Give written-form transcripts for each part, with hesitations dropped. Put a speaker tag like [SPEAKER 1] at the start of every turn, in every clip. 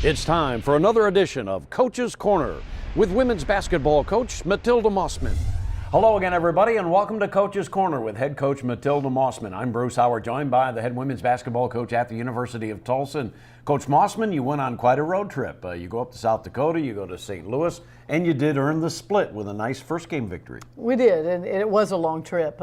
[SPEAKER 1] It's time for another edition of Coach's Corner with women's basketball coach Matilda Mossman. Hello again, everybody, and welcome to Coach's Corner with head coach Matilda Mossman. I'm Bruce Howard, joined by the head women's basketball coach at the University of Tulsa. And Coach Mossman, you went on quite a road trip. You go up to South Dakota, you go to St. Louis, and you did earn the split with a nice first game victory.
[SPEAKER 2] We did, and it was a long trip.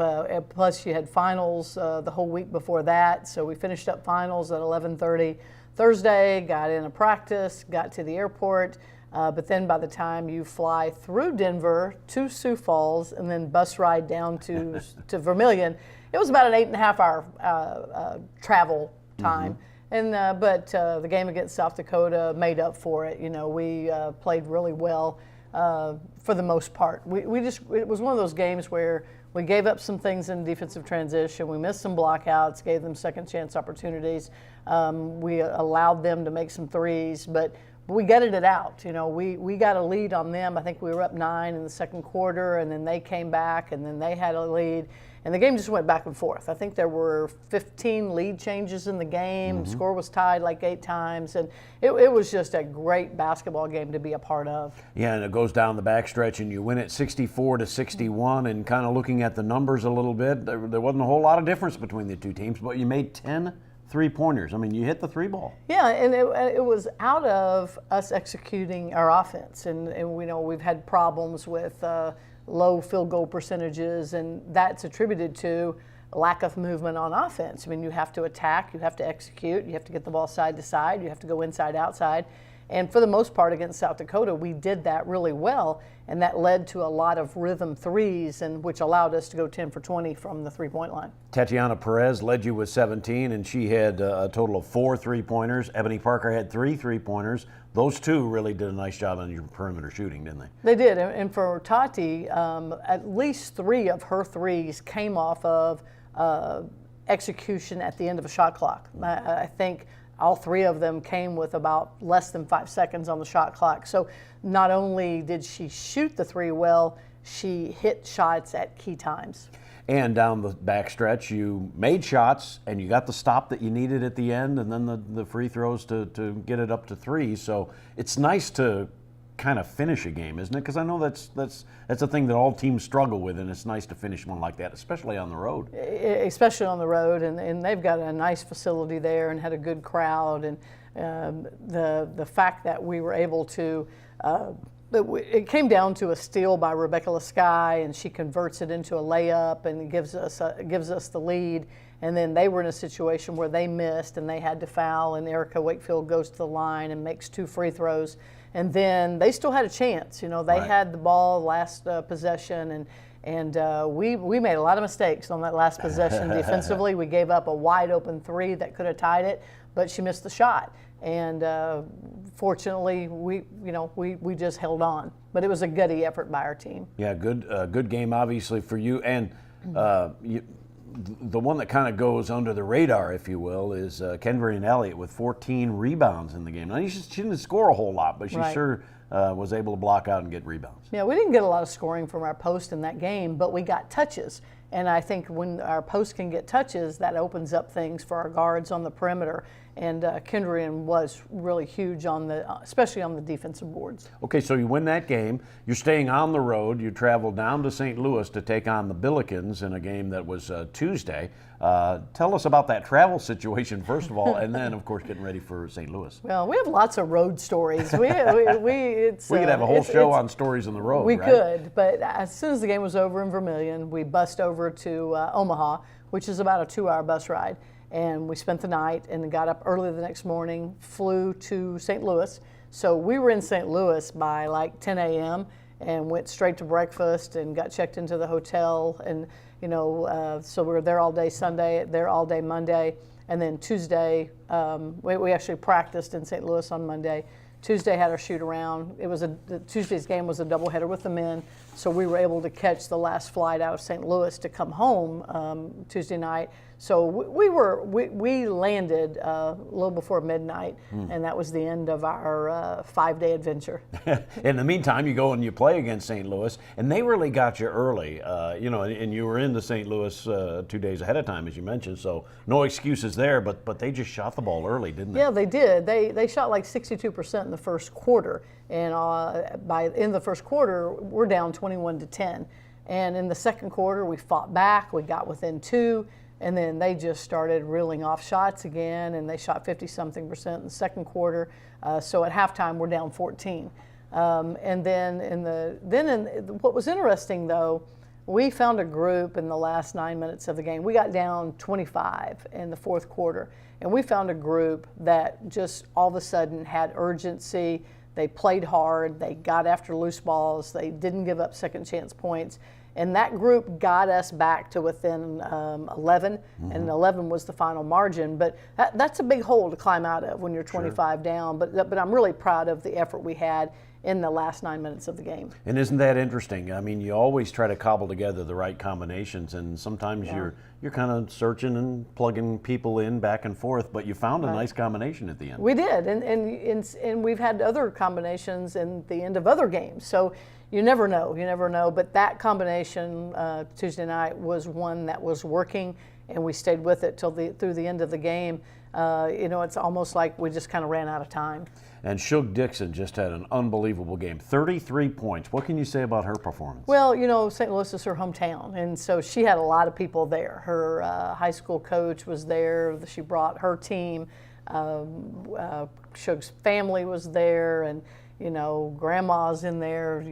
[SPEAKER 2] Plus, you had finals the whole week before that, so we finished up finals at 11:30 Thursday, got in a practice, got to the airport, but then by the time you fly through Denver to Sioux Falls and then bus ride down to Vermilion, it was about an 8.5 hour travel time. Mm-hmm. But the game against South Dakota made up for it. You know, we played really well for the most part. It was one of those games where we gave up some things in defensive transition. We missed some blockouts, gave them second chance opportunities. We allowed them to make some threes, but we gutted it out. You know, we got a lead on them. I think we were up 9 in the second quarter, and then they came back, and then they had a lead. And the game just went back and forth. I think there were 15 lead changes in the game. Mm-hmm. The score was tied like 8 times. And it was just a great basketball game to be a part of.
[SPEAKER 1] Yeah, and it goes down the backstretch, and you win it 64-61. And kind of looking at the numbers a little bit, there wasn't a whole lot of difference between the two teams, but you made 10 3-pointers. I mean, you hit the three ball.
[SPEAKER 2] Yeah, and it was out of us executing our offense. And we know we've had problems with low field goal percentages, and that's attributed to lack of movement on offense. I mean, you have to attack, you have to execute, you have to get the ball side to side, you have to go inside, outside. And for the most part against South Dakota, we did that really well, and that led to a lot of rhythm threes, and which allowed us to go 10 for 20 from the three-point line.
[SPEAKER 1] Tatiana Perez led you with 17, and she had a total of 4 3-pointers. Ebony Parker had 3 3-pointers. Those two really did a nice job on your perimeter shooting, didn't they?
[SPEAKER 2] They did, and for Tati, at least 3 of her threes came off of execution at the end of a shot clock. I think all 3 of them came with about less than 5 seconds on the shot clock. So not only did she shoot the 3 well, she hit shots at key times.
[SPEAKER 1] And down the backstretch, you made shots, and you got the stop that you needed at the end, and then the free throws to get it up to 3. So it's nice to kind of finish a game, isn't it? Because I know that's a thing that all teams struggle with, and it's nice to finish one like that, especially on the road.
[SPEAKER 2] Especially on the road, and they've got a nice facility there and had a good crowd, and the fact that we were able to it came down to a steal by Rebecca Lasky, and she converts it into a layup and gives us the lead. And then they were in a situation where they missed and they had to foul, and Erica Wakefield goes to the line and makes 2 free throws. And then they still had a chance. You know, they had the ball last possession, and we made a lot of mistakes on that last possession defensively. We gave up a wide open 3 that could have tied it, but she missed the shot. And fortunately, we just held on. But it was a gutty effort by our team. Yeah,
[SPEAKER 1] good game obviously for you. And the one that kind of goes under the radar, if you will, is Kendrian Elliott with 14 rebounds in the game. Now, she didn't score a whole lot, but she sure was able to block out and get rebounds.
[SPEAKER 2] Yeah, we didn't get a lot of scoring from our post in that game, but we got touches. And I think when our post can get touches, that opens up things for our guards on the perimeter. And Kendrian was really huge especially on the defensive boards.
[SPEAKER 1] Okay, so you win that game. You're staying on the road. You travel down to St. Louis to take on the Billikens in a game that was Tuesday. Tell us about that travel situation, first of all, and then, of course, getting ready for St. Louis.
[SPEAKER 2] Well, we have lots of road stories. We could
[SPEAKER 1] have a whole show on stories on the road,
[SPEAKER 2] We
[SPEAKER 1] right?
[SPEAKER 2] could, but as soon as the game was over in Vermilion, we bussed over to Omaha, which is about a 2-hour bus ride. And we spent the night and got up early the next morning, flew to St. Louis. So we were in St. Louis by like 10 a.m. and went straight to breakfast and got checked into the hotel. And, so we were there all day Sunday, there all day Monday. And then Tuesday, we actually practiced in St. Louis on Monday. Tuesday had our shoot around. Tuesday's game was a doubleheader with the men, so we were able to catch the last flight out of St. Louis to come home Tuesday night. So we landed a little before midnight, and that was the end of our 5-day adventure.
[SPEAKER 1] In the meantime, you go and you play against St. Louis, and they really got you early, and you were in the St. Louis 2 days ahead of time, as you mentioned, so no excuses there, but they just shot the ball early, didn't they?
[SPEAKER 2] Yeah, they did. They shot like 62% in the first quarter, and in the first quarter, we're down 21-10. And in the second quarter, we fought back, we got within 2, and then they just started reeling off shots again, and they shot 50-something% in the second quarter. So at halftime, we're down 14. And then what was interesting though, we found a group in the last 9 minutes of the game. We got down 25 in the fourth quarter, and we found a group that just all of a sudden had urgency. They played hard, they got after loose balls, they didn't give up second chance points. And that group got us back to within 11, and 11 was the final margin. But that's a big hole to climb out of when you're 25 down. But I'm really proud of the effort we had in the last 9 minutes of the game.
[SPEAKER 1] And isn't that interesting? I mean, you always try to cobble together the right combinations, and sometimes you're kind of searching and plugging people in back and forth, but you found a nice combination at the end.
[SPEAKER 2] We did, and we've had other combinations in the end of other games. So you never know. But that combination Tuesday night was one that was working, and we stayed with it through the end of the game. It's almost like we just kind of ran out of time.
[SPEAKER 1] And Shug Dixon just had an unbelievable game, 33 points. What can you say about her performance?
[SPEAKER 2] Well, St. Louis is her hometown, and so she had a lot of people there. Her high school coach was there. She brought her team. Shug's family was there, and grandma's in there,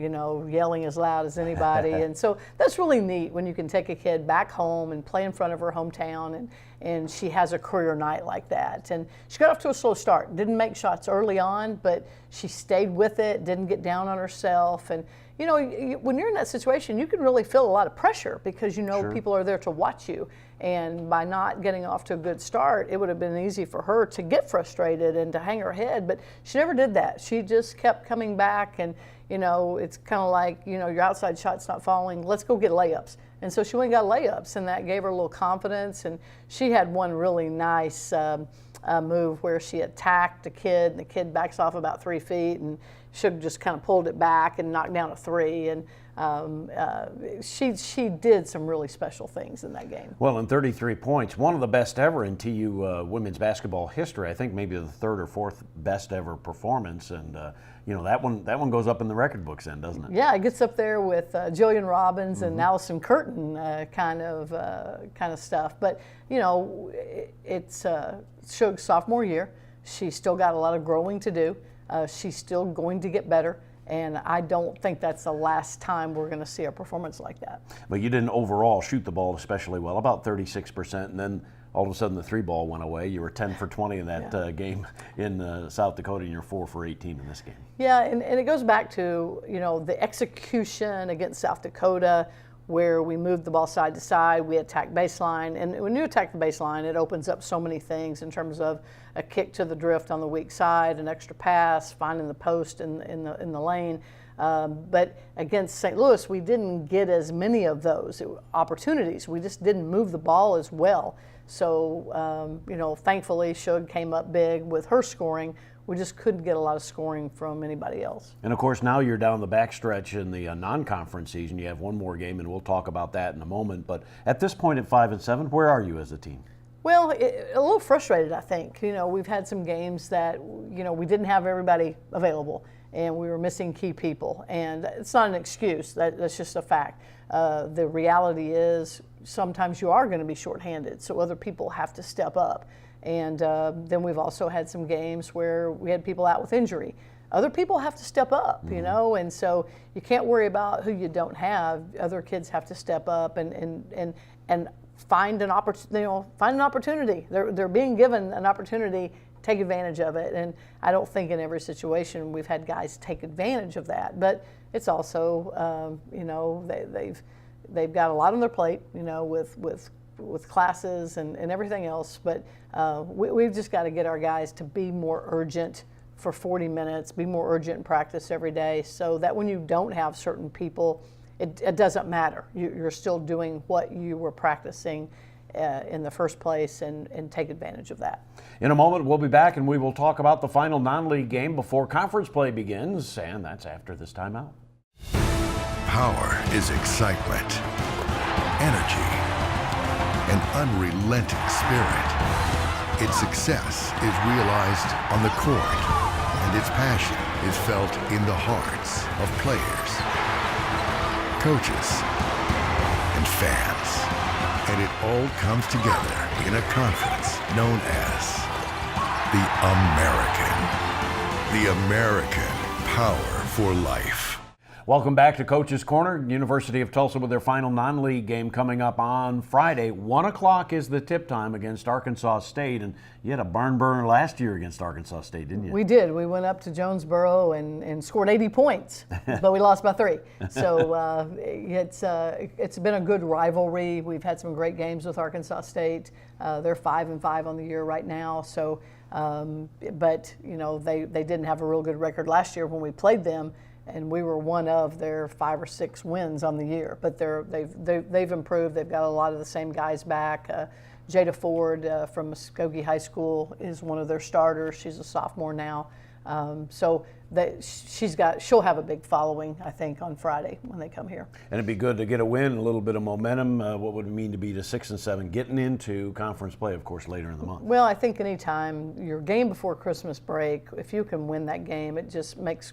[SPEAKER 2] yelling as loud as anybody. And so that's really neat when you can take a kid back home and play in front of her hometown, and she has a career night like that. And she got off to a slow start, didn't make shots early on, but she stayed with it, didn't get down on herself. And when you're in that situation, you can really feel a lot of pressure because people are there to watch you. And by not getting off to a good start, it would have been easy for her to get frustrated and to hang her head, but she never did that. She just kept coming back, and it's kind of like, your outside shot's not falling, let's go get layups. And so she went and got layups, and that gave her a little confidence. And she had one really nice move where she attacked a kid, and the kid backs off about 3 feet, and Shug just kind of pulled it back and knocked down a 3. And she did some really special things in that game.
[SPEAKER 1] Well, in 33 points, one of the best ever in TU women's basketball history. I think maybe the third or fourth best ever performance, and that one goes up in the record books then, doesn't it?
[SPEAKER 2] Yeah, it gets up there with Jillian Robbins and Allison Curtin kind of stuff. But it's Shug's sophomore year. She's still got a lot of growing to do. She's still going to get better. And I don't think that's the last time we're going to see a performance like that. But
[SPEAKER 1] you didn't overall shoot the ball especially well, about 36%, and then all of a sudden the 3 ball went away. You were 10 for 20 in that game in South Dakota, and you're 4 for 18 in this game.
[SPEAKER 2] Yeah, and it goes back to, the execution against South Dakota, where we moved the ball side to side, we attacked baseline, and when you attack the baseline, it opens up so many things in terms of a kick to the drift on the weak side, an extra pass, finding the post in the lane. But against St. Louis, we didn't get as many of those opportunities. We just didn't move the ball as well. So, thankfully, Shug came up big with her scoring. We just couldn't get a lot of scoring from anybody else.
[SPEAKER 1] And of course, now you're down the backstretch in the non-conference season. You have one more game, and we'll talk about that in a moment. But at this point at 5-7, where are you as a team?
[SPEAKER 2] Well, a little frustrated, I think. We've had some games that, we didn't have everybody available, and we were missing key people. And it's not an excuse. That's just a fact. The reality is sometimes you are going to be shorthanded, so other people have to step up. And then we've also had some games where we had people out with injury. Other people have to step up, and so you can't worry about who you don't have. Other kids have to step up and find an opportunity. They're being given an opportunity. Take advantage of it. And I don't think in every situation we've had guys take advantage of that. But it's also, they've got a lot on their plate, with classes and everything else. But we've just got to get our guys to be more urgent for 40 minutes, be more urgent in practice every day, so that when you don't have certain people, it doesn't matter. You're still doing what you were practicing, in the first place and take advantage of that.
[SPEAKER 1] In a moment, we'll be back and we will talk about the final non-league game before conference play begins, and that's after this timeout.
[SPEAKER 3] Power is excitement, energy, an unrelenting spirit. Its success is realized on the court, and its passion is felt in the hearts of players, coaches, and fans. And it all comes together in a conference known as the American Power for Life.
[SPEAKER 1] Welcome back to Coach's Corner. University of Tulsa with their final non-league game coming up on Friday. 1 o'clock is the tip time against Arkansas State, and you had a barn burner last year against Arkansas State, didn't you?
[SPEAKER 2] We did. We went up to Jonesboro and scored 80 points, but we lost by 3. So it's been a good rivalry. We've had some great games with Arkansas State. They're 5-5 on the year right now. So, but you know they didn't have a real good record last year when we played them. And we were one of their 5 or 6 wins on the year, but they've improved. They've got a lot of the same guys back. Jada Ford from Muskogee High School is one of their starters. She's a sophomore now, so she'll have a big following, I think, on Friday when they come here.
[SPEAKER 1] And it'd be good to get a win, a little bit of momentum. What would it mean to be to 6-7, getting into conference play, of course, later in the month?
[SPEAKER 2] Well, I think anytime your game before Christmas break, if you can win that game, it just makes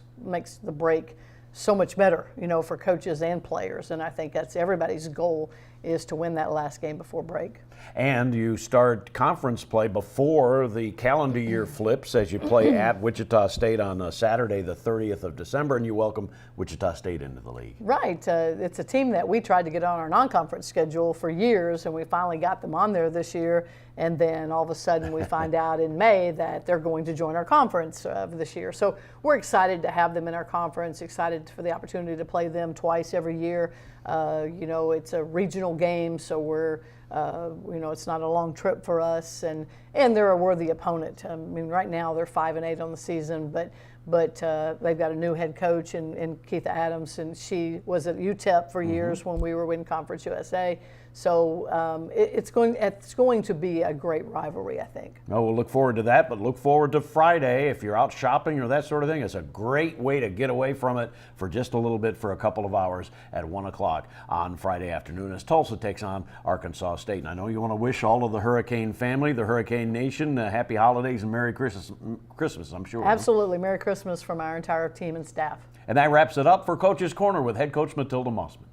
[SPEAKER 2] the break so much better, you know, for coaches and players. And I think that's everybody's goal, is to win that last game before break.
[SPEAKER 1] And you start conference play before the calendar year flips as you play at Wichita State on Saturday, the 30th of December, and you welcome Wichita State into the league.
[SPEAKER 2] Right. It's a team that we tried to get on our non-conference schedule for years, and we finally got them on there this year. And then all of a sudden we find out in May that they're going to join our conference this year. So we're excited to have them in our conference, excited for the opportunity to play them twice every year. You know, it's a regional game, so we're you know, it's not a long trip for us, and they're a worthy opponent. I mean, right now they're 5-8 on the season, but they've got a new head coach in Keitha Adams, and she was at UTEP for years when we were in Conference USA. So it's going to be a great rivalry, I think.
[SPEAKER 1] Oh, we'll look forward to that, but look forward to Friday. If you're out shopping or that sort of thing, it's a great way to get away from it for just a little bit, for a couple of hours at 1 o'clock on Friday afternoon as Tulsa takes on Arkansas State. And I know you want to wish all of the Hurricane family, the Hurricane Nation, happy holidays and Merry Christmas, I'm sure.
[SPEAKER 2] Absolutely. Merry Christmas from our entire team and staff.
[SPEAKER 1] And that wraps it up for Coach's Corner with head coach Matilda Mossman.